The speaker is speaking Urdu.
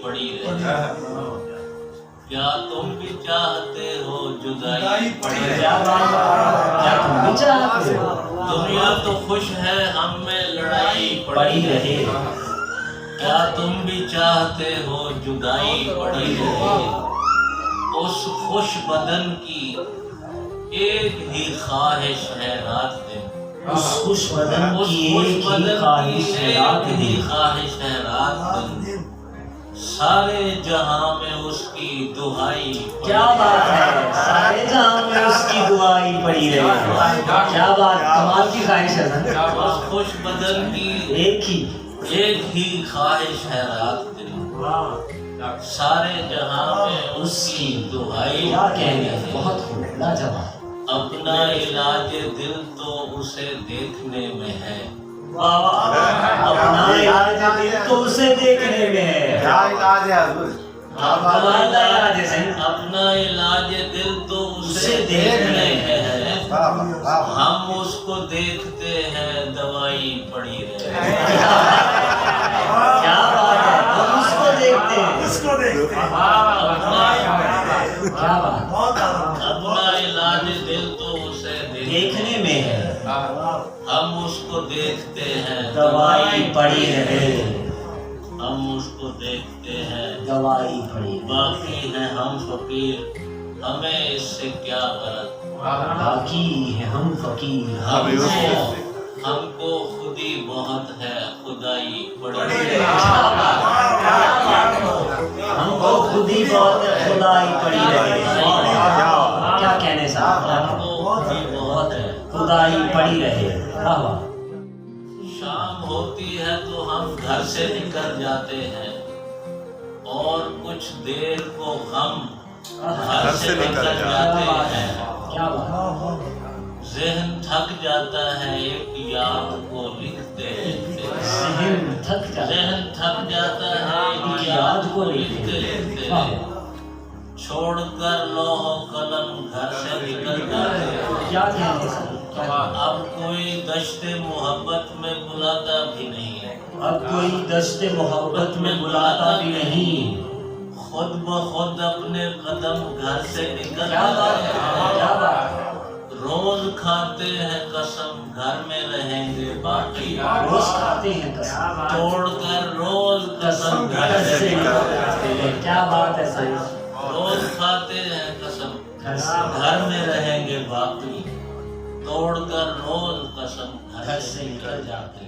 پڑی رہے. کیا تم بھی چاہتے ہو جدائی پڑی رہے؟ کیا تم بھی چاہتے ہو دنیا تو خوش ہے ہم میں لڑائی پڑی رہے؟ کیا تم بھی چاہتے ہو جدائی پڑی رہے؟ اس خوش بدن کی ایک ہی خواہش ہے رات دن. اس خوش بدن کی ایک ہی خواہش ہے رات دن. خواہش ہے رات دن. سارے جہاں میں اس کی دعائی. کیا بات ہے، سارے جہاں میں اس کی دعائی پڑی رہے. کیا بات، کمال کی خواہش ہے نا. اس خوش بدن کی ایک ہی خواہش ہے رات دن. سارے جہاں میں اس کی دعائی. کیا کہنے ہیں، بہت خوب، لاجواب. اپنا علاج دل تو اسے دیکھنے میں ہے. اپنا علاج دل تو اسے دیکھنے میں ہے. کمال کا علاج ہے صحیح. اپنا علاج دل تو اسے دیکھنے میں ہے. ہم اس کو دیکھتے ہیں دوائی پڑی رہے. کیا بات ہے، ہم اس کو دیکھتے ہیں. کیا بات، اپنا علاج دل تو اسے دیکھنے میں ہے. ہم اس کو دیکھتے ہیں دوائی پڑی رہے. ہم اس کو دیکھتے ہیں دوائی پڑی. باقی ہیں ہم فقیر، ہمیں اس سے کیا غرض. باقی ہے ہم فقیر، ہم کو خودی بہت ہے خدائی پڑی رہے. ہم کو خود ہی بہت خدائی پڑی رہے. کیا کہنے صاحب، ہم کو خودی بہت ہے. خدائی پڑی رہے. واہ واہ. شام ہوتی ہے تو ہم گھر سے نکل جاتے ہیں اور کچھ دیر کو غم گھر سے نکل جاتے ہیں. کیا بات، ذہن تھک جاتا ہے ایک یاد کو لکھتے لکھتے. ذہن تھک جاتا ہے ذہن تھک جاتا ہے ایک یاد کو لکھتے لکھتے. چھوڑ کر لوح و قلم گھر سے نکل جاتے ہیں. کیا کہنے صاحب. اب کوئی دشت محبت میں بلاتا بھی نہیں. اب کوئی دشت محبت میں بلاتا بھی نہیں. خود بخود اپنے قدم گھر سے نکل کیا بات ہے، کیا بات ہے. روز کھاتے ہیں قسم گھر میں رہیں گے باقی. روز کھاتے ہیں قسم، توڑ کر روز قسم گھر گھر سے سے نکل جاتے ہیں. کیا بات ہے صحیح. روز کھاتے ہیں قسم گھر سے گھر میں رہیں گے باقی. توڑ کر روز قسم گھر سے نکل جاتے.